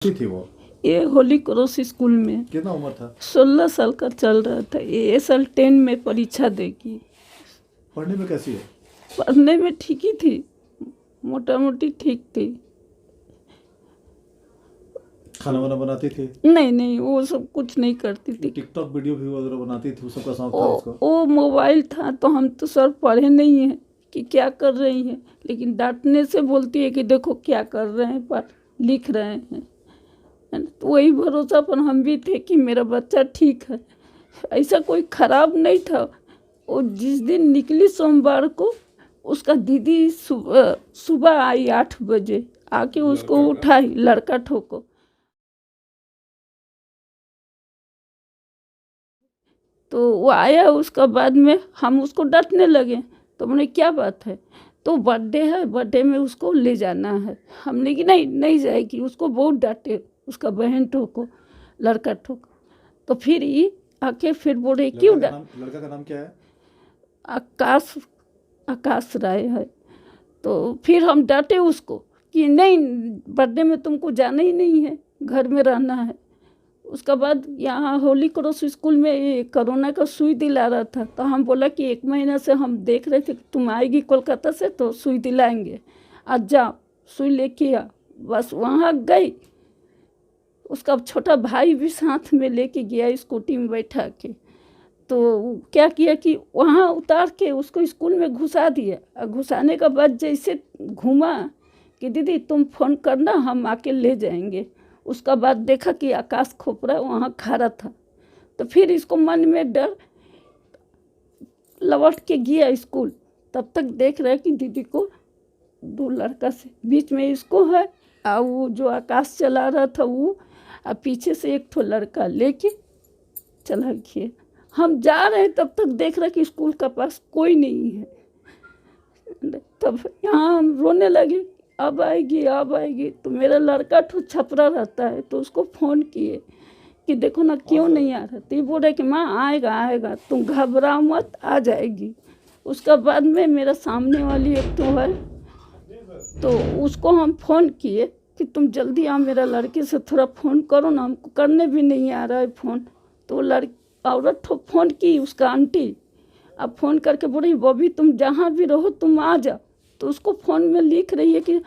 की थी वो? ये होली क्रॉस स्कूल में कितना उम्र था? 16 साल का चल रहा था। ये साल 10 में परीक्षा देगी। पढ़ने में कैसी है? पढ़ने में ठीक ही थी, मोटा मोटी ठीक थी। खाना वाना बनाती थी? नहीं नहीं, वो सब कुछ नहीं करती थी। टिकटॉक वीडियो भी वगैरह बनाती थी? सबका शौक था वो उसको? वो मोबाइल था तो हम तो सर पढ़े नहीं हैं कि क्या कर रही हैं, लेकिन डांटने से बोलती है कि देखो क्या कर रहे हैं, पर लिख रहे हैं। है ना? तो वही भरोसा पर हम भी थे कि मेरा बच्चा ठीक है। ऐसा कोई खराब नहीं था। वो जिस दिन निकली सोमवार को, उसका दीदी सुबह सुबह आई 8 बजे, आके उसको उठाई, लड़का ठोको। तो वो आया, उसका बाद में हम उसको डांटने लगे। तो हमने क्या बात है, तो बर्थडे है, बर्थडे में उसको ले जाना है। हमने कि नहीं नहीं जाएगी, उसको बहुत डांटे, उसका बहन ठोको, लड़का ठोको। तो फिर ये आके फिर बोले क्यों लड़का का नाम क्या है? आकाश, आकाश राय है। तो फिर हम डांटे उसको कि नहीं, बर्थडे में तुमको जाना ही नहीं है, घर में रहना है। उसका बाद यहाँ होली क्रॉस स्कूल में ये कोरोना का सुई दिला रहा था, तो हम बोला कि 1 महीना से हम देख रहे थे कि तुम आएगी कोलकाता से तो सुई दिलाएंगे, आज जाओ सुई लेके आ। बस वहाँ गई, उसका छोटा भाई भी साथ में लेके गया, स्कूटी में बैठा के। तो क्या किया कि वहाँ उतार के उसको स्कूल में घुसा दिया। और घुसाने के बाद जैसे घूमा कि दीदी तुम फ़ोन करना, हम आके ले जाएंगे। उसका बाद देखा कि आकाश खोपरा वहाँ खड़ा था। तो फिर इसको मन में डर, लौट के गया स्कूल। तब तक देख रहे कि दीदी को 2 लड़का से बीच में इसको है, और वो जो आकाश चला रहा था वो, और पीछे से एक ठो लड़का लेके चला गया। हम जा रहे हैं तब तक देख रहे कि स्कूल का पास कोई नहीं है। तब यहाँ हम रोने लगे, अब आएगी अब आएगी। तो मेरा लड़का ठो छपरा रहता है, तो उसको फ़ोन किए कि देखो ना क्यों नहीं आ रहा। तो ये बोल रहे कि माँ आएगा आएगा, तुम घबराओ मत, आ जाएगी। उसका बाद में मेरा सामने वाली एक तो है, तो उसको हम फ़ोन किए कि तुम जल्दी आओ, मेरा लड़के से थोड़ा फ़ोन करो ना, हमको करने भी नहीं आ रहा है फ़ोन। तो औरत तो फ़ोन की, उसका आंटी, अब फ़ोन करके बोल रही बॉबी तुम जहाँ भी रहो तुम आ जाओ। तो उसको फ़ोन में लिख रही है कि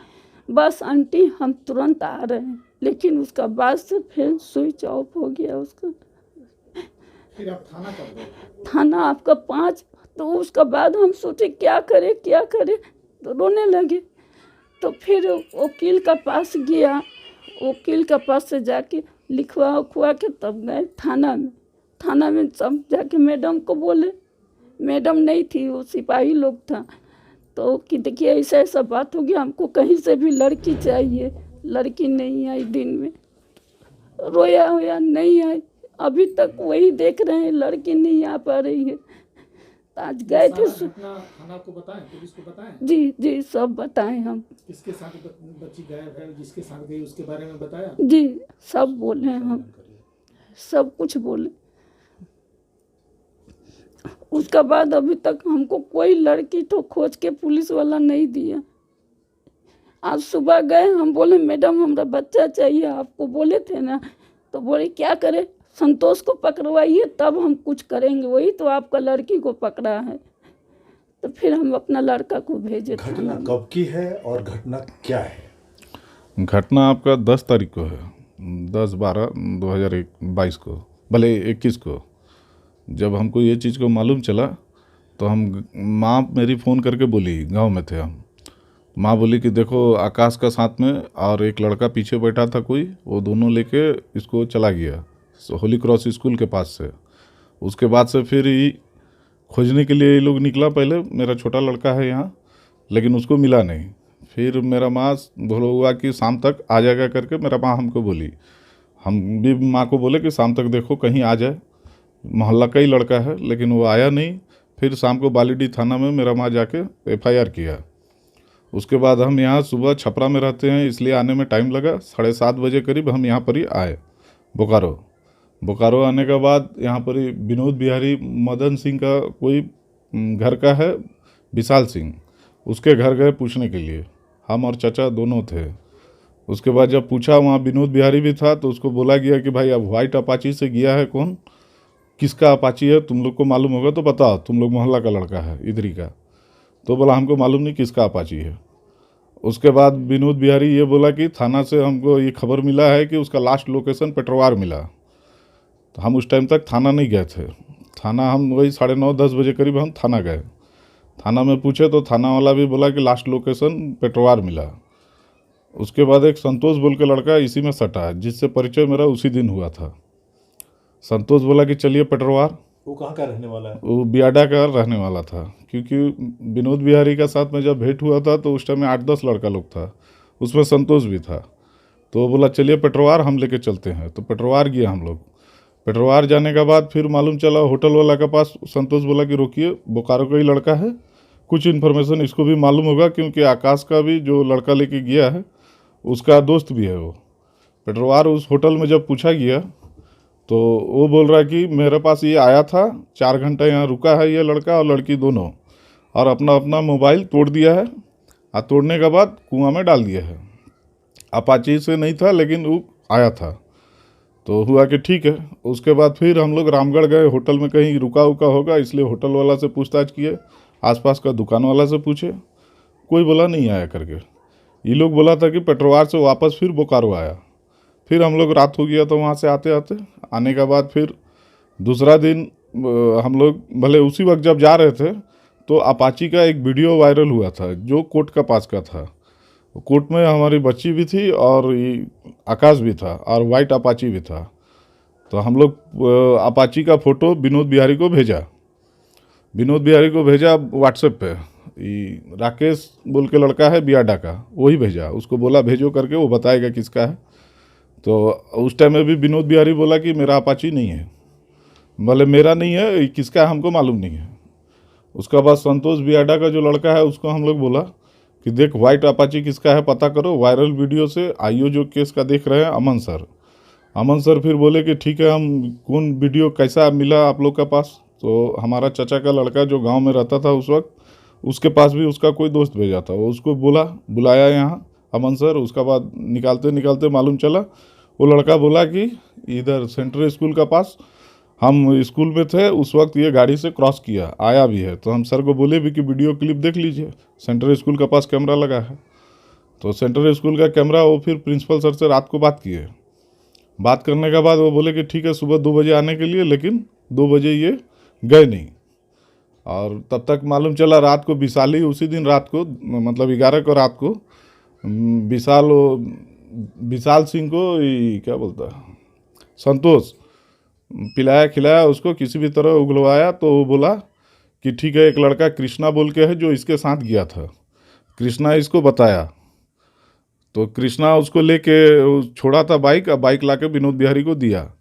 बस आंटी हम तुरंत आ रहे हैं, लेकिन उसका बाद से फिर स्विच ऑफ हो गया उसका। फिर आप थाना कब गए? थाना आपका 5। तो उसका बाद हम सोचे क्या करें क्या करें, तो रोने लगे। तो फिर वकील का पास गया, वकील का पास से जाके लिखवा उखवा के तब गए थाना में। थाना में सब जाके मैडम को बोले, मैडम नहीं थी, वो सिपाही लोग था। तो कि देखिए ऐसा ऐसा बात हो गया, हमको कहीं से भी लड़की चाहिए। लड़की नहीं आई दिन में, रोया होया नहीं आई। अभी तक वही देख रहे हैं, लड़की नहीं आ पा रही है। आज गए थे थाना को बताएं, पुलिस को बताएं? जी जी, सब बताएं हम। किसके साथ बच्ची गायब है, जिसके साथ गई उसके बारे में बताया? जी, सब बोले हम, सब कुछ बोले। उसका बाद अभी तक हमको कोई लड़की तो खोज के पुलिस वाला नहीं दिया। आज सुबह गए, हम बोले मैडम हमारा बच्चा चाहिए, आपको बोले थे ना। तो बोले क्या करें, संतोष को पकड़वाइए तब हम कुछ करेंगे, वही तो आपका लड़की को पकड़ा है। तो फिर हम अपना लड़का को भेजे। घटना कब की है और घटना क्या है? घटना आपका 10 तारीख को है, 10/12/2022 को, भले 21 को। जब हमको ये चीज़ को मालूम चला तो हम, माँ मेरी फ़ोन करके बोली, गांव में थे हम, माँ बोली कि देखो आकाश का साथ में और एक लड़का पीछे बैठा था कोई, वो दोनों लेके इसको चला गया होली क्रॉस स्कूल के पास से। उसके बाद से फिर ये खोजने के लिए ये लोग निकला। पहले मेरा छोटा लड़का है यहाँ, लेकिन उसको मिला नहीं। फिर मेरा माँ बोला हुआ कि शाम तक आ जाएगा करके मेरा माँ हमको बोली। हम भी माँ को बोले कि शाम तक देखो कहीं आ जाए, मोहल्ला का ही लड़का है, लेकिन वो आया नहीं। फिर शाम को बालीडीह थाना में मेरा माँ जाके FIR किया। उसके बाद हम यहाँ सुबह छपरा में रहते हैं, इसलिए आने में टाइम लगा। 7:30 बजे करीब हम यहाँ पर ही आए बोकारो आने के बाद यहाँ पर ही विनोद बिहारी मदन सिंह का कोई घर का है, विशाल सिंह, उसके घर गए पूछने के लिए। हम और चाचा दोनों थे। उसके बाद जब पूछा, वहाँ विनोद बिहारी भी था, तो उसको बोला गया कि भाई अब व्हाइट अपाची से गया है कौन, किसका अपाची है, तुम लोग को मालूम होगा तो बताओ, तुम लोग मोहल्ला का लड़का है इधरी का। तो बोला हमको मालूम नहीं किसका अपाची है। उसके बाद विनोद बिहारी ये बोला कि थाना से हमको ये खबर मिला है कि उसका लास्ट लोकेशन पेट्रोवार मिला। तो हम उस टाइम तक थाना नहीं गए थे। थाना हम वही 9:30-10 बजे करीब हम थाना गए। थाना में पूछे तो थाना वाला भी बोला कि लास्ट लोकेशन पेट्रोवार मिला। उसके बाद एक संतोष बोल के लड़का इसी में सटा, जिससे परिचय मेरा उसी दिन हुआ था। संतोष बोला कि चलिए पेट्रोवार। वो कहाँ का रहने वाला है? वो बियाडा का रहने वाला था, क्योंकि विनोद बिहारी का साथ में जब भेंट हुआ था तो उस टाइम में 8-10 लड़का लोग था, उसमें संतोष भी था। तो वो बोला चलिए पेट्रोवार हम लेके चलते हैं। तो पेट्रोवार गया हम लोग। पेट्रोवार जाने के बाद फिर मालूम चला होटल वाला के पास, संतोष बोला कि रोकिए, बोकारो का ही लड़का है, कुछ इन्फॉर्मेशन इसको भी मालूम होगा, क्योंकि आकाश का भी जो लड़का लेके गया है उसका दोस्त भी है वो। पेट्रोवार उस होटल में जब पूछा गया तो वो बोल रहा है कि मेरे पास ये आया था, 4 घंटा यहाँ रुका है ये लड़का और लड़की दोनों, और अपना अपना मोबाइल तोड़ दिया है, और तोड़ने के बाद कुआं में डाल दिया है। अपाची से नहीं था लेकिन वो आया था। तो हुआ कि ठीक है। उसके बाद फिर हम लोग रामगढ़ गए, होटल में कहीं रुका उका होगा, इसलिए होटल वाला से पूछताछ किए, आसपास का दुकान वाला से पूछे, कोई बोला नहीं आया करके। ये लोग बोला था कि पेट्रोवार से वापस फिर बोकारो आया। फिर हम लोग रात हो गया तो वहाँ से आते आते आने के बाद फिर दूसरा दिन हम लोग भले उसी वक्त जब जा रहे थे तो अपाची का एक वीडियो वायरल हुआ था जो कोर्ट का पास का था। कोर्ट में हमारी बच्ची भी थी और ये आकाश भी था और वाइट अपाची भी था। तो हम लोग अपाची का फ़ोटो विनोद बिहारी को भेजा। विनोद बिहारी को भेजा व्हाट्सएप पे। ये राकेश बोल के लड़का है बियाडा का, वही भेजा। उसको बोला भेजो करके, वो बताएगा किसका है। तो उस टाइम में भी विनोद बिहारी बोला कि मेरा अपाची नहीं है, भले मेरा नहीं है, किसका है हमको मालूम नहीं है। उसका बाद संतोष बियाडा का जो लड़का है उसको हम लोग बोला कि देख वाइट अपाची किसका है पता करो। वायरल वीडियो से आईओ जो केस का देख रहे हैं अमन सर फिर बोले कि ठीक है, हम कौन वीडियो कैसा मिला आप लोग का पास। तो हमारा चाचा का लड़का जो गांव में रहता था उस वक्त, उसके पास भी उसका कोई दोस्त भेजा था, वो उसको बुलाया यहाँ अमन सर। उसका बाद निकालते निकालते मालूम चला, वो लड़का बोला कि इधर सेंट्रल स्कूल का पास हम स्कूल में थे उस वक्त ये गाड़ी से क्रॉस किया, आया भी है। तो हम सर को बोले भी कि वीडियो क्लिप देख लीजिए, सेंट्रल स्कूल का पास कैमरा लगा है। तो सेंट्रल स्कूल का कैमरा वो फिर प्रिंसिपल सर से रात को बात किए। बात करने के बाद वो बोले कि ठीक है सुबह 2 बजे आने के लिए, लेकिन 2 बजे ये गए नहीं। और तब तक मालूम चला रात को विशाली, उसी दिन रात को मतलब 11 को रात को विशाल सिंह को क्या बोलता है संतोष पिलाया खिलाया उसको, किसी भी तरह उगलवाया। तो वो बोला कि ठीक है, एक लड़का कृष्णा बोल के है जो इसके साथ गया था, कृष्णा इसको बताया। तो कृष्णा उसको लेके छोड़ा था बाइक, और बाइक लाके विनोद बिहारी को दिया।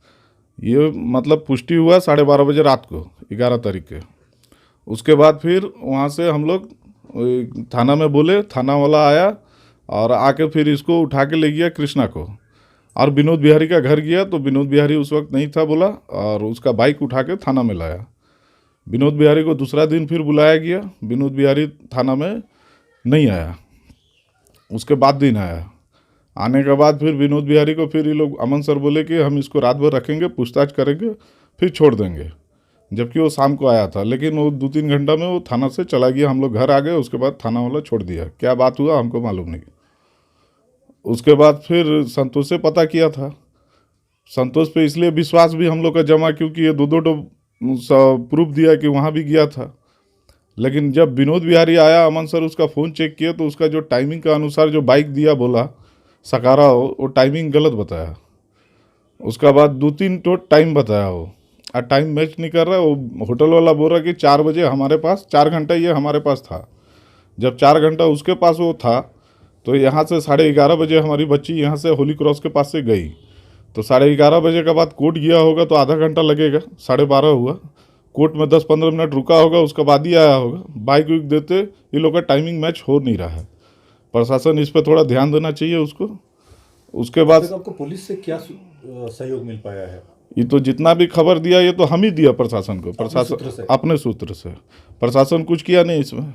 ये मतलब पुष्टि हुआ 12:30 बजे रात को 11 तारीख के। उसके बाद फिर वहाँ से हम लोग थाना में बोले, थाना वाला आया और आके फिर इसको उठा के ले गया कृष्णा को, और विनोद बिहारी का घर गया। तो विनोद बिहारी उस वक्त नहीं था बोला, और उसका बाइक उठा के थाना में लाया। विनोद बिहारी को दूसरा दिन फिर बुलाया गया, विनोद बिहारी थाना में नहीं आया। उसके बाद दिन आया। आने के बाद फिर विनोद बिहारी को फिर ये लोग अमन सर बोले कि हम इसको रात भर रखेंगे, पूछताछ करेंगे, फिर छोड़ देंगे। जबकि वो शाम को आया था, लेकिन वो 2-3 घंटा में वो थाना से चला गया। हम लोग घर आ गए, उसके बाद थाना वाला छोड़ दिया। क्या बात हुआ हमको मालूम नहीं। उसके बाद फिर संतोष से पता किया था। संतोष पे इसलिए विश्वास भी हम लोग का जमा क्योंकि ये 2-2 प्रूफ दिया कि वहाँ भी गया था। लेकिन जब विनोद बिहारी आया, अमन सर उसका फ़ोन चेक किया तो उसका जो टाइमिंग का अनुसार जो बाइक दिया बोला सकारा हो, वो टाइमिंग गलत बताया। उसका बाद 2-3 तो टाइम बताया वो, और टाइम मैच नहीं कर रहा। वो होटल वाला बोल रहा कि 4 बजे हमारे पास, 4 घंटा ये हमारे पास था। जब 4 घंटा उसके पास वो था तो यहाँ से 11:30 बजे हमारी बच्ची यहाँ से होली क्रॉस के पास से गई। तो 11:30 बजे के बाद कोर्ट गया होगा तो आधा घंटा लगेगा, 12:30 हुआ। कोर्ट में 10-15 मिनट रुका होगा, उसके बाद ही आया होगा। बाइक विक देते ये लोग का टाइमिंग मैच हो नहीं रहा है। प्रशासन इस पर थोड़ा ध्यान देना चाहिए उसको। उसके बाद आपको पुलिस से क्या सहयोग मिल पाया है? ये तो जितना भी खबर दिया ये तो हम ही दिया प्रशासन को, प्रशासन अपने सूत्र से। प्रशासन कुछ किया नहीं इसमें।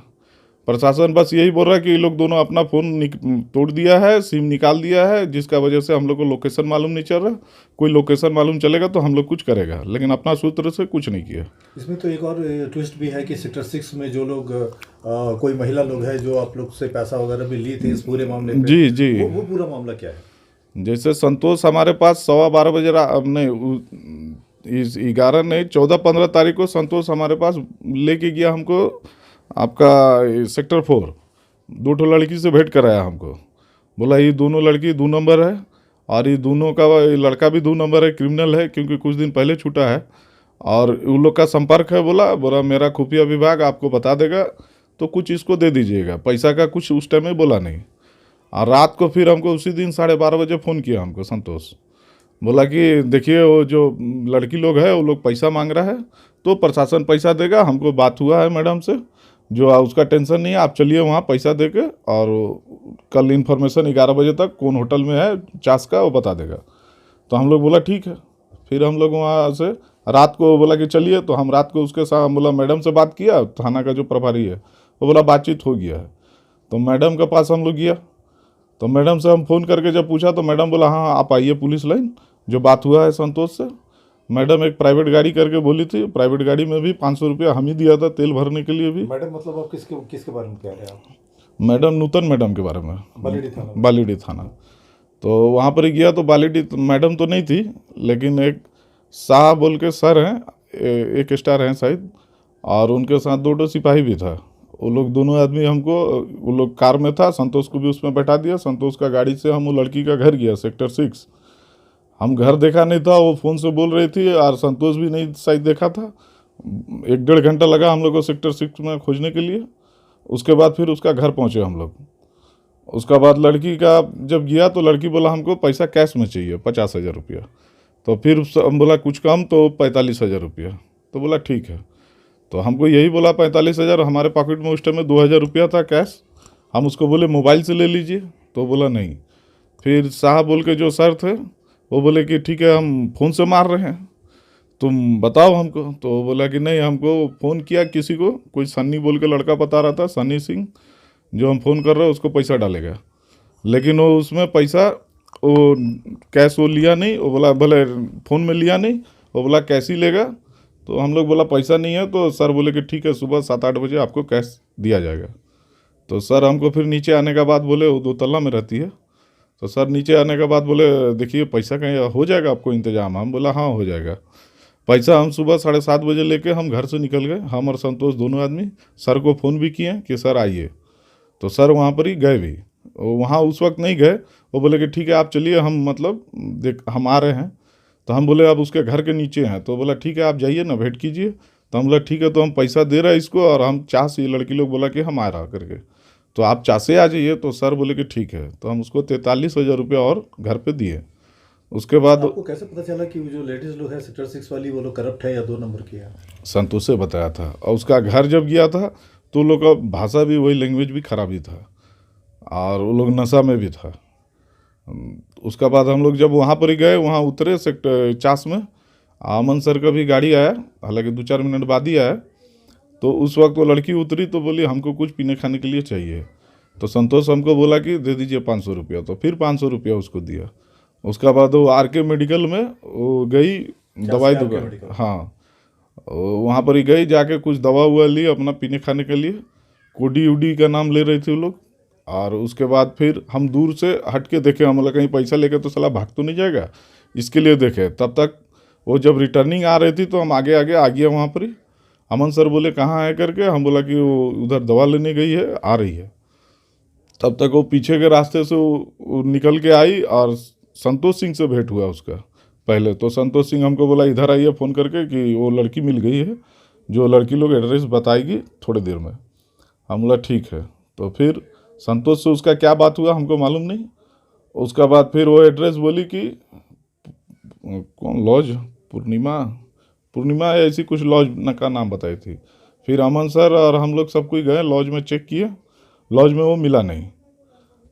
प्रशासन बस यही बोल रहा है कि ये लोग दोनों अपना फ़ोन तोड़ दिया है, सिम निकाल दिया है, जिसका वजह से हम लोग को लोकेशन मालूम नहीं चल रहा। कोई लोकेशन मालूम चलेगा तो हम लोग कुछ करेगा, लेकिन अपना सूत्र से कुछ नहीं किया। इसमें तो एक और ट्विस्ट भी है कि सेक्टर 6 में जो लोग कोई महिला लोग हैं जो आप लोग से पैसा वगैरह भी ली थी इस पूरे मामले पे, जी जी, वो पूरा मामला क्या है? जैसे संतोष हमारे पास 12:15 बजे इस 11 नहीं 14-15 तारीख को संतोष हमारे पास लेके गया हमको, आपका सेक्टर 4 2 लड़की से भेंट कराया हमको। बोला ये दोनों लड़की 2 नंबर है और ये दोनों का लड़का भी 2 नंबर है, क्रिमिनल है क्योंकि कुछ दिन पहले छूटा है और उन लोग का संपर्क है। बोला मेरा खुफिया विभाग आपको बता देगा तो कुछ इसको दे दीजिएगा, पैसा का कुछ उस टाइम में बोला नहीं। और रात को फिर हमको उसी दिन 12:30 बजे फ़ोन किया हमको संतोष, बोला कि देखिए वो जो लड़की लोग है वो लोग पैसा मांग रहा है तो प्रशासन पैसा देगा, हमको बात हुआ है मैडम से, जो उसका टेंशन नहीं है, आप चलिए वहाँ पैसा दे के और कल इन्फॉर्मेशन 11 बजे तक कौन होटल में है चास का वो बता देगा। तो हम लोग बोला ठीक है। फिर हम लोग वहाँ से रात को बोला कि चलिए, तो हम रात को उसके साथ बोला मैडम से बात किया, थाना का जो प्रभारी है वो बोला बातचीत हो गया है। तो मैडम के पास हम लोग गया, तो मैडम से हम फ़ोन करके जब पूछा तो मैडम बोला हाँ आप आइए पुलिस लाइन, जो बात हुआ है संतोष से। मैडम एक प्राइवेट गाड़ी करके बोली थी, प्राइवेट गाड़ी में भी 500 रुपया हम ही दिया था तेल भरने के लिए भी। मैडम मतलब आप किसके बारे में कह रहे हैं आप? मैडम नूतन मैडम के बारे में, बालीडी थाना। तो वहाँ पर ही गया तो बालीडी मैडम तो नहीं थी, लेकिन एक शाह बोल के सर हैं, एक स्टार हैं शायद, और उनके साथ 2 सिपाही भी था। वो लोग दोनों आदमी हमको, वो लोग कार में था, संतोष को भी उसमें बैठा दिया। संतोष का गाड़ी से हम वो लड़की का घर गया सेक्टर 6। हम घर देखा नहीं था, वो फ़ोन से बोल रही थी और संतोष भी नहीं शायद देखा था। 1-1.5 घंटा लगा हम लोग को सेक्टर 6 में खोजने के लिए। उसके बाद फिर उसका घर पहुँचे हम लोग। उसका बाद लड़की का जब गया तो लड़की बोला हमको पैसा कैश में चाहिए 50,000 रुपया। तो फिर हम बोला कुछ कम, तो 45,000 रुपया। तो बोला ठीक है। तो हमको यही बोला 45,000, हमारे पॉकेट में उस टाइम में 2,000 रुपया था कैश। हम उसको बोले मोबाइल से ले लीजिए, तो बोला नहीं। फिर साहब बोल के जो सर थे वो बोले कि ठीक है हम फ़ोन से मार रहे हैं, तुम बताओ हमको। तो बोला कि नहीं, हमको फ़ोन किया किसी को, कोई सन्नी बोल के लड़का बता रहा था, सन्नी सिंह, जो हम फ़ोन कर रहे हैं उसको पैसा डालेगा। लेकिन वो उसमें पैसा वो कैश वो लिया नहीं, वो बोला भले फ़ोन में लिया नहीं, वो बोला कैश ही लेगा। तो हम लोग बोला पैसा नहीं है, तो सर बोले कि ठीक है सुबह 7-8 बजे आपको कैश दिया जाएगा। तो सर हमको फिर नीचे आने के बाद बोले, वो 2 तल्ला में रहती है, तो सर नीचे आने के बाद बोले देखिए पैसा कहीं हो जाएगा आपको इंतजाम। हम बोला हाँ हो जाएगा। पैसा हम सुबह 7:30 बजे लेके हम घर से निकल गए, हम और संतोष दोनों आदमी। सर को फ़ोन भी किए कि सर आइए, तो सर वहाँ पर ही गए भी। वहाँ उस वक्त नहीं गए, वो बोले कि ठीक है आप चलिए, हम मतलब हम आ रहे हैं। तो हम बोले अब उसके घर के नीचे हैं, तो बोला ठीक है आप जाइए ना भेंट कीजिए। तो हम बोला ठीक है, तो हम पैसा दे रहे हैं इसको, और हम चाह से, लड़की लोग बोला कि हम आ रहा करके, तो आप चाह से आ जाइए। तो सर बोले कि ठीक है। तो हम उसको 43,000 रुपया और घर पे दिए। उसके बाद आपको कैसे पता चला कि जो लेडीज लोग हैं सेक्टर 6 वाली वो लोग करप्ट है या 2 नंबर की है? संतोष से बताया था, और उसका घर जब गया था तो लोग का भाषा भी वही, लैंग्वेज भी खराब ही था, और वो लोग नशा में भी था। उसका बाद हम लोग जब वहाँ पर ही गए, वहाँ उतरे सेक्टर 4 में, अमन सर का भी गाड़ी आया, हालांकि 2-4 मिनट बाद ही आया। तो उस वक्त वो लड़की उतरी तो बोली हमको कुछ पीने खाने के लिए चाहिए। तो संतोष हमको बोला कि दे दीजिए 500 रुपया। तो फिर 500 रुपया उसको दिया। उसका बाद वो RK मेडिकल में वो गई दवाई दुकान, हाँ वहाँ पर ही गई, जाके कुछ दवा हुआ ली अपना पीने खाने के लिए। कोडी उडी का नाम ले रही थी वो लोग। और उसके बाद फिर हम दूर से हट के देखे, हम लोग कहीं पैसा लेके तो साला भाग तो नहीं जाएगा, इसके लिए देखे। तब तक वो जब रिटर्निंग आ रही थी तो हम आगे आगे आ गया वहाँ पर ही। अमन सर बोले कहाँ है करके, हम बोला कि वो उधर दवा लेने गई है, आ रही है। तब तक वो पीछे के रास्ते से वो निकल के आई और संतोष सिंह से भेंट हुआ उसका पहले। तो संतोष सिंह हमको बोला इधर आइए फ़ोन करके कि वो लड़की मिल गई है, जो लड़की लोग एड्रेस बताएगी थोड़ी देर में। हम बोला ठीक है। तो फिर संतोष से उसका क्या बात हुआ हमको मालूम नहीं। उसका बाद फिर वो एड्रेस बोली कि कौन लॉज, पूर्णिमा ऐसी कुछ लॉज का नाम बताई थी। फिर अमन सर और हम लोग सब कोई गए लॉज में, चेक किए, लॉज में वो मिला नहीं।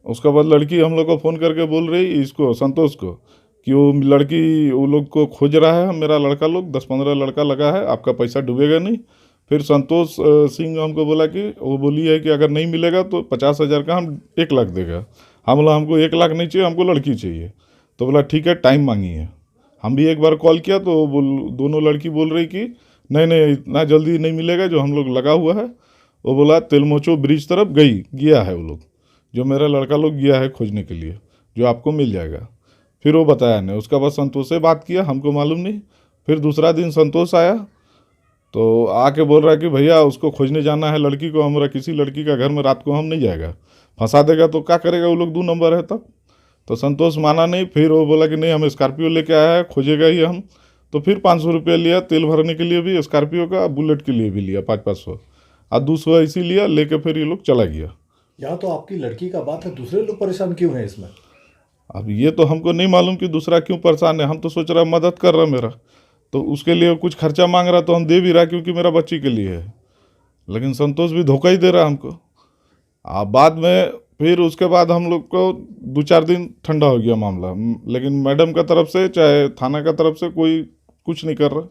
उसके बाद लड़की हम लोग को फ़ोन करके बोल रही इसको, संतोष को, कि वो लड़की वो लोग को खोज रहा है, मेरा लड़का लोग 10-15 लड़का लगा है, आपका पैसा डूबेगा नहीं, फिर संतोष सिंह हमको बोला कि वो बोली है कि अगर नहीं मिलेगा तो 50,000 का हम 1 लाख देगा। हम बोला हमको 1 लाख नहीं चाहिए, हमको लड़की चाहिए। तो बोला ठीक है, टाइम मांगी है। हम भी एक बार कॉल किया तो दोनों लड़की बोल रही कि नहीं नहीं इतना जल्दी नहीं मिलेगा, जो हम लोग लगा हुआ है। वो बोला तेलमोचो ब्रिज तरफ गया है वो लोग, जो मेरा लड़का लोग गया है खोजने के लिए, जो आपको मिल जाएगा। फिर वो बताया नहीं। उसके बाद संतोष से बात किया, हमको मालूम नहीं। फिर दूसरा दिन संतोष आया तो आके बोल रहा है कि भैया उसको खोजने जाना है लड़की को, हमारा किसी लड़की का घर में रात को हम नहीं जाएगा, फंसा देगा तो क्या करेगा, वो लोग 2 नंबर है तब। तो संतोष माना नहीं। फिर वो बोला कि नहीं हम स्कॉर्पियो लेके आया है, खोजेगा ही हम। तो फिर 500 रुपया लिया तेल भरने के लिए भी स्कॉर्पियो का, बुलेट के लिए भी लिया 500 और 200 ऐसी लिया, लेके फिर ये लोग चला गया। यहाँ तो आपकी लड़की का बात है, दूसरे लोग परेशान क्यों हैं इसमें? अब ये तो हमको नहीं मालूम कि दूसरा क्यों परेशान है। हम तो सोच रहा मदद कर रहा मेरा, तो उसके लिए कुछ खर्चा मांग रहा तो हम दे भी रहा क्योंकि मेरा बच्ची के लिए है। लेकिन संतोष भी धोखा ही दे रहा हमको। बाद में फिर उसके बाद हम लोग को 2-4 दिन ठंडा हो गया मामला, लेकिन मैडम का तरफ से चाहे थाना का तरफ से कोई कुछ नहीं कर रहा।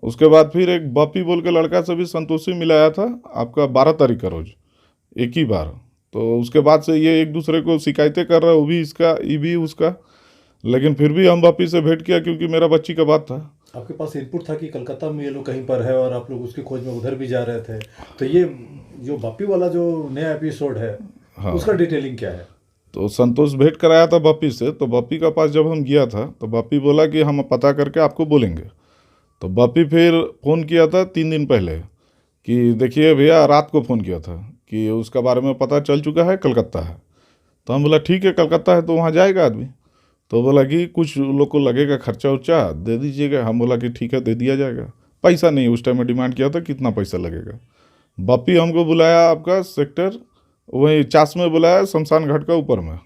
उसके बाद फिर एक बापी बोल के लड़का से भी संतोषी मिलाया था आपका 12 तारीख का रोज, एक ही बार। तो उसके बाद से ये एक दूसरे को शिकायतें कर रहा है, वो भी इसका ये भी उसका। लेकिन फिर भी हम बापी से भेंट किया क्योंकि मेरा बच्ची का बात था। आपके पास इनपुट था कि कलकत्ता में ये लोग कहीं पर है और आप लोग उसकी खोज में उधर भी जा रहे थे। तो ये जो बापी वाला जो नया एपिसोड है, हाँ, उसका डिटेलिंग क्या है? तो संतोष भेंट कराया था बापी से। तो बापी का पास जब हम गया था तो बापी बोला कि हम पता करके आपको बोलेंगे। तो बापी फिर फ़ोन किया था 3 दिन पहले कि देखिए भैया, रात को फ़ोन किया था कि उसका बारे में पता चल चुका है, कलकत्ता है। तो हम बोला ठीक है, कलकत्ता है तो वहाँ जाएगा आदमी। तो बोला कि कुछ लोग को लगेगा खर्चा उर्चा, दे दीजिएगा। हम बोला कि ठीक है, दे दिया जाएगा। पैसा नहीं, उस टाइम में डिमांड किया था कितना पैसा लगेगा। बापी हमको बुलाया आपका सेक्टर वही चास में बुलाया, शमशान घाट का ऊपर में।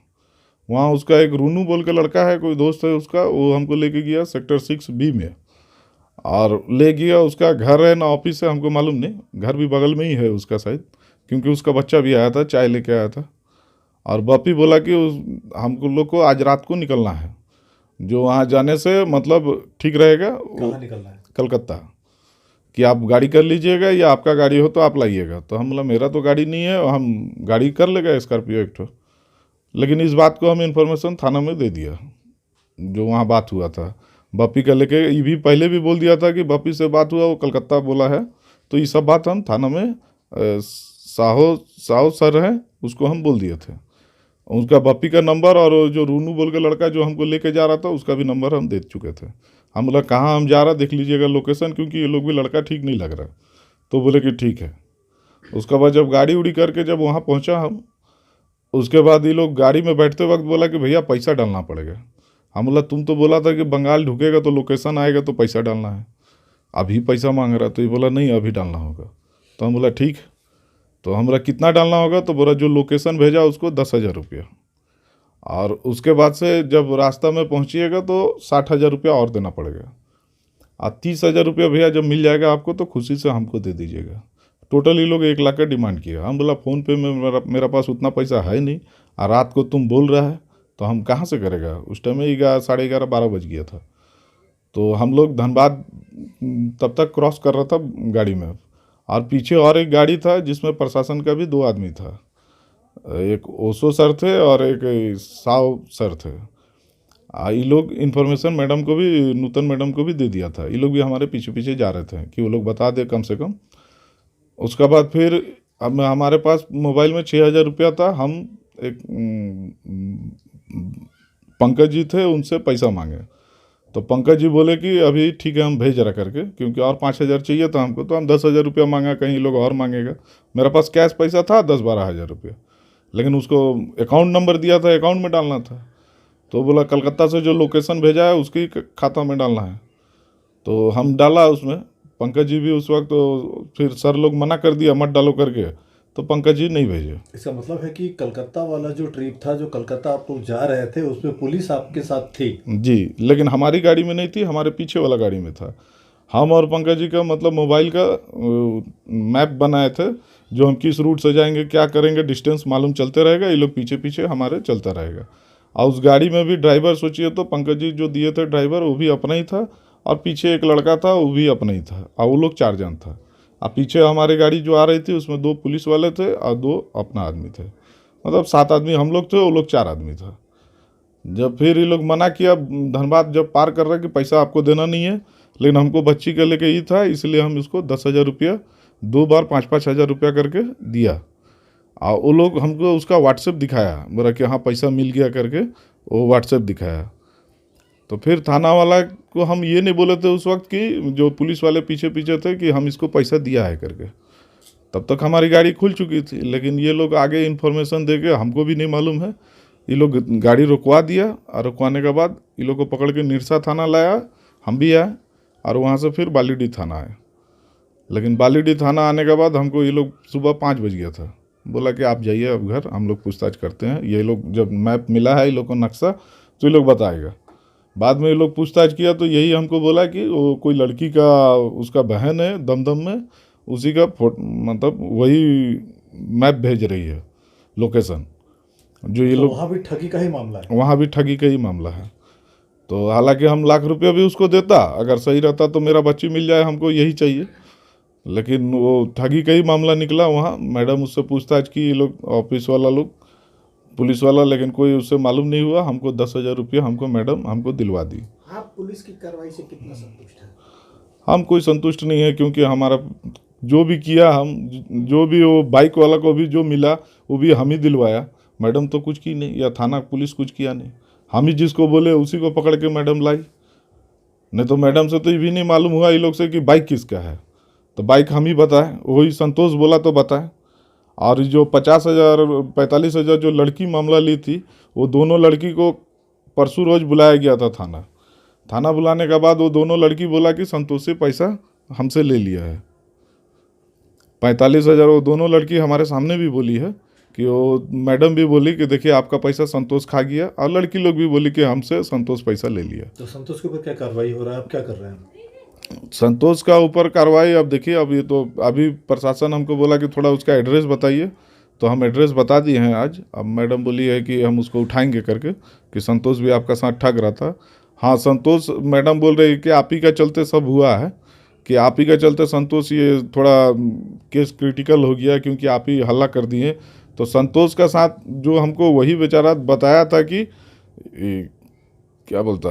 वहाँ उसका एक रूनू बोल के लड़का है, कोई दोस्त है उसका, वो हमको लेके गया सेक्टर 6B में और ले गया। उसका घर है ना ऑफिस है हमको मालूम नहीं, घर भी बगल में ही है उसका शायद, क्योंकि उसका बच्चा भी आया था, चाय लेके आया था। और बापी बोला कि हमको लोग को आज रात को निकलना है, जो वहाँ जाने से मतलब ठीक रहेगा। कहाँ निकलना है? कलकत्ता, कि आप गाड़ी कर लीजिएगा या आपका गाड़ी हो तो आप लाइएगा। तो हम बोला मेरा तो गाड़ी नहीं है, हम गाड़ी कर लेगा स्कॉर्पियो एक ठो। लेकिन इस बात को हम इन्फॉर्मेशन थाना में दे दिया, जो वहाँ बात हुआ था बापी का लेके। ये भी पहले भी बोल दिया था कि बापी से बात हुआ, वो कलकत्ता बोला है। तो ये सब बात हम थाना में साहो सर हैं उसको हम बोल दिए थे। उसका बापी का नंबर और जो रूनू बोल के लड़का जो हमको लेके जा रहा था उसका भी नंबर हम दे चुके थे। हम बोला कहाँ हम जा रहा देख लीजिएगा लोकेशन, क्योंकि ये लोग भी लड़का ठीक नहीं लग रहा। तो बोले कि ठीक है। उसके बाद जब गाड़ी उड़ी करके जब वहाँ पहुँचा हम, उसके बाद ये लोग गाड़ी में बैठते वक्त बोला कि भैया पैसा डालना पड़ेगा। हम बोला तुम तो बोला था कि बंगाल ढुकेगा तो लोकेशन आएगा तो पैसा डालना है, अभी पैसा मांग रहा। तो ये बोला नहीं अभी डालना होगा। तो हम बोला ठीक है। तो हम बोला कितना डालना होगा? तो बोला जो लोकेशन भेजा उसको 10,000 रुपया, और उसके बाद से जब रास्ता में पहुंचिएगा तो 60,000 रुपया और देना पड़ेगा, और 30,000 रुपया भैया जब मिल जाएगा आपको तो खुशी से हमको दे दीजिएगा। टोटल ये लोग 1 लाख का डिमांड किया। हम बोला फ़ोन पे में मेरा पास उतना पैसा है नहीं, और रात को तुम बोल रहा है तो हम कहाँ से करेगा। उस टाइम में 11:30-12 बज गया था। तो हम लोग धनबाद तब तक क्रॉस कर रहा था गाड़ी में, और पीछे और एक गाड़ी था जिसमें प्रशासन का भी 2 आदमी था, एक ओशो सर थे और एक साव सर थे। ये लोग इन्फॉर्मेशन मैडम को भी, नूतन मैडम को भी दे दिया था। ये लोग भी हमारे पीछे पीछे जा रहे थे कि वो लोग बता दे कम से कम। उसके बाद फिर अब हमारे पास मोबाइल में 6,000 रुपया था। हम एक पंकज जी थे, उनसे पैसा मांगे। तो पंकज जी बोले कि अभी ठीक है हम भेज रहा करके, क्योंकि और 5,000 चाहिए था हमको। तो हम 10,000 रुपया मांगा, कहीं लोग और मांगेगा। मेरे पास कैश पैसा था 10-12 हज़ार रुपया, लेकिन उसको अकाउंट नंबर दिया था, अकाउंट में डालना था। तो बोला कलकत्ता से जो लोकेशन भेजा है उसकी खाता में डालना है। तो हम डाला उसमें। पंकज जी भी उस वक्त तो फिर सर लोग मना कर दिया मत डालो करके, तो पंकज जी नहीं भेजे। इसका मतलब है कि कलकत्ता वाला जो ट्रिप था, जो कलकत्ता आप लोग जा रहे थे, उसमें पुलिस आपके साथ थी? जी, लेकिन हमारी गाड़ी में नहीं थी, हमारे पीछे वाला गाड़ी में था। हम और पंकज जी का मतलब मोबाइल का मैप बनाए थे, जो हम किस रूट से जाएंगे, क्या करेंगे, डिस्टेंस मालूम चलते रहेगा। ये लोग पीछे पीछे हमारे चलता रहेगा। और उस गाड़ी में भी ड्राइवर सोचिए तो पंकज जी जो दिए थे ड्राइवर, वो भी अपना ही था, और पीछे एक लड़का था वो भी अपना ही था, और वो लोग 4 जन था। और पीछे हमारी गाड़ी जो आ रही थी उसमें 2 पुलिस वाले थे और 2 अपना आदमी थे, मतलब 7 आदमी हम लोग थे, वो लोग 4 आदमी था। जब फिर ये लोग मना किया, धनबाद जब पार कर रहे कि पैसा आपको देना नहीं है, लेकिन हमको बच्ची का लेके ही था, इसलिए हम इसको 10,000 रुपया 2 बार 5-5 हज़ार रुपया करके दिया। और वो लोग हमको उसका व्हाट्सएप दिखाया, बोला कि हाँ पैसा मिल गया करके, वो व्हाट्सएप दिखाया। तो फिर थाना वाला को हम ये नहीं बोले थे उस वक्त कि जो पुलिस वाले पीछे पीछे थे कि हम इसको पैसा दिया है करके, तब तक हमारी गाड़ी खुल चुकी थी। लेकिन ये लोग आगे इन्फॉर्मेशन दे के, हमको भी नहीं मालूम है, ये लोग गाड़ी रुकवा दिया और रुकवाने के बाद ये लोग को पकड़ के निरसा थाना लाया, हम भी आए और वहाँ से फिर बालीडीह थाना आए। लेकिन बालीडीह थाना आने के बाद हमको ये लोग सुबह 5 बज गया था, बोला कि आप जाइए अब घर, हम लोग पूछताछ करते हैं। ये लोग जब मैप मिला है ये लोग को नक्शा, तो ये लोग बताएगा। बाद में ये लोग पूछताछ किया तो यही हमको बोला कि वो कोई लड़की का, उसका बहन है दमदम में, उसी का मतलब वही मैप भेज रही है, लोकेशन जो ये तो लोग। वहाँ भी ठगी का ही मामला है? वहाँ भी ठगी का ही मामला है। तो हालांकि हम लाख रुपया भी उसको देता, अगर सही रहता तो मेरा बच्ची मिल जाए, हमको यही चाहिए। लेकिन वो ठगी का ही मामला निकला। वहाँ मैडम उससे पूछताछ की, ये लोग ऑफिस वाला लोग, पुलिस वाला, लेकिन कोई उससे मालूम नहीं हुआ। हमको 10,000 रुपया हमको मैडम हमको दिलवा दी। आप पुलिस की कार्रवाई से कितना संतुष्ट हैं? हम कोई संतुष्ट नहीं है, क्योंकि हमारा जो भी किया, हम जो भी वो बाइक वाला को भी जो मिला वो भी हम ही दिलवाया। मैडम तो कुछ की नहीं, या थाना पुलिस कुछ किया नहीं। हम ही जिसको बोले उसी को पकड़ के मैडम लाई। नहीं तो मैडम से तो ये भी नहीं मालूम हुआ ये लोग से कि बाइक किसका है, तो बाइक हम ही बताए, वही संतोष बोला तो बताए। और जो 50,000 45,000 जो लड़की मामला ली थी, वो दोनों लड़की को परसों रोज बुलाया गया था थाना बुलाने के बाद वो दोनों लड़की बोला कि संतोष से पैसा हमसे ले लिया है 45,000। वो दोनों लड़की हमारे सामने भी बोली है कि वो मैडम भी बोली कि देखिए आपका पैसा संतोष खा गया, और लड़की लोग भी बोली कि हमसे संतोष पैसा ले लिया। तो संतोष के ऊपर क्या कार्रवाई हो रहा है, आप क्या कर रहे हैं? संतोष का ऊपर कार्रवाई अब देखिए, अब ये तो अभी प्रशासन हमको बोला कि थोड़ा उसका एड्रेस बताइए, तो हम एड्रेस बता दिए हैं आज। अब मैडम बोली है कि हम उसको उठाएंगे करके, कि संतोष भी आपका साथ ठग रहा था। हाँ, संतोष मैडम बोल रही है कि आप ही का चलते सब हुआ है, कि आप ही का चलते संतोष ये थोड़ा केस क्रिटिकल हो गया, क्योंकि आप ही हल्ला कर दिए। तो संतोष का साथ जो हमको वही बेचारा बताया था कि क्या बोलता,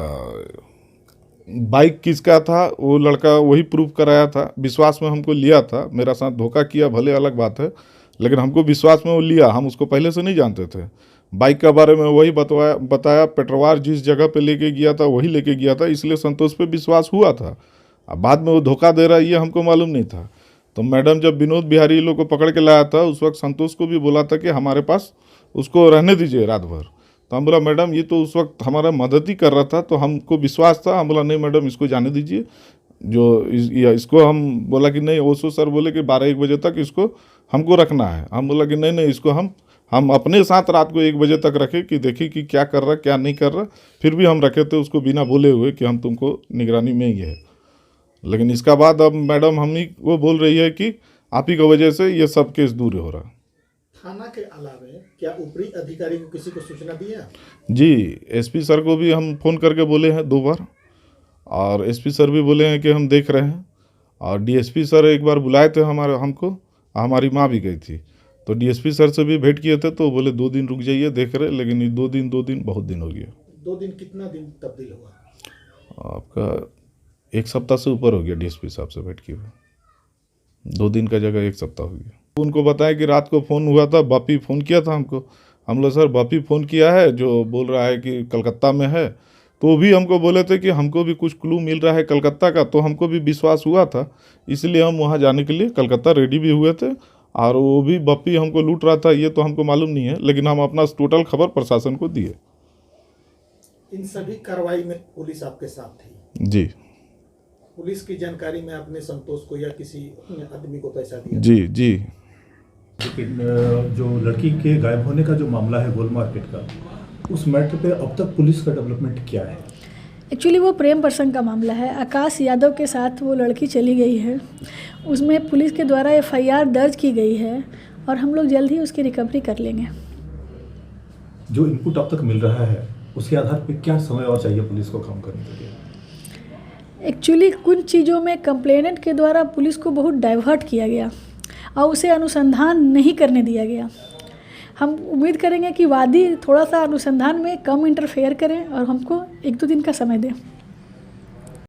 बाइक किसका था, वो लड़का वही प्रूफ कराया था, विश्वास में हमको लिया था। मेरा साथ धोखा किया भले अलग बात है, लेकिन हमको विश्वास में वो लिया। हम उसको पहले से नहीं जानते थे। बाइक के बारे में वही बताया, पेट्रोवार जिस जगह पे लेके गया था वही लेके गया था, इसलिए संतोष पे विश्वास हुआ था। अब बाद में वो धोखा दे रहा है ये हमको मालूम नहीं था। तो मैडम जब विनोद बिहारी लोग को पकड़ के लाया था, उस वक्त संतोष को भी बोला था कि हमारे पास उसको रहने दीजिए रात भर। तो हम बोला मैडम ये तो उस वक्त हमारा मदद ही कर रहा था, तो हमको विश्वास था। हम बोला नहीं मैडम इसको जाने दीजिए, इसको हम बोला कि नहीं, ओसो सर बोले कि 12-1 बजे तक इसको हमको रखना है। हम बोला कि नहीं इसको हम अपने साथ रात को 1 बजे तक रखे कि देखिए कि क्या कर रहा क्या नहीं कर रहा। फिर भी हम रखे थे उसको बिना बोले हुए कि हम तुमको निगरानी में ही है। लेकिन इसका बाद अब मैडम हम ही वो बोल रही है कि आप ही की वजह से ये सब केस दूर हो रहा। थाना के अलावा क्या ऊपरी अधिकारी को किसी को सूचना दी है? जी, एसपी सर को भी हम फ़ोन करके बोले हैं 2 बार, और एसपी सर भी बोले हैं कि हम देख रहे हैं। और डीएसपी सर एक बार बुलाए थे हमको, हमारी माँ भी गई थी, तो डीएसपी सर से भी भेंट किए थे, तो बोले 2 दिन रुक जाइए देख रहे। लेकिन ये 2 दिन बहुत दिन हो गया। 2 दिन कितना दिन तब्दील हुआ? आपका 1 सप्ताह से ऊपर हो गया डीएसपी साहब से भेंट किए हुए। 2 दिन का जगह 1 सप्ताह हो गया। उनको बताया कि रात को फ़ोन हुआ था, बापी फ़ोन किया था हमको। हम लोग सर बापी फ़ोन किया है जो बोल रहा है कि कलकत्ता में है, तो भी हमको बोले थे कि हमको भी कुछ क्लू मिल रहा है कलकत्ता का, तो हमको भी विश्वास हुआ था, इसलिए हम वहाँ जाने के लिए कलकत्ता रेडी भी हुए थे। और वो भी बापी हमको लूट रहा था ये तो हमको मालूम नहीं है, लेकिन हम अपना टोटल खबर प्रशासन को दिए। इन सभी कार्रवाई में पुलिस आपके साथ थी? जी। पुलिस की जानकारी में आपने संतोष को या किसी आदमी को पैसा दिया? जी। लेकिन जो लड़की के गायब होने का जो मामला है गोल मार्केट का, उस मैटर पे अब तक पुलिस का डेवलपमेंट क्या है? एक्चुअली वो प्रेम प्रसंग का मामला है। आकाश यादव के साथ वो लड़की चली गई है, उसमें पुलिस के द्वारा एफआईआर दर्ज की गई है, और हम लोग जल्द ही उसकी रिकवरी कर लेंगे। जो इनपुट अब तक मिल रहा है उसके आधार पर क्या समय और चाहिए पुलिस को काम करने के लिए? एक्चुअली कुछ चीज़ों में कंप्लेनेंट के द्वारा पुलिस को बहुत डाइवर्ट किया गया और उसे अनुसंधान नहीं करने दिया गया। हम उम्मीद करेंगे कि वादी थोड़ा सा अनुसंधान में कम इंटरफेयर करें और हमको 1-2 दिन का समय दें।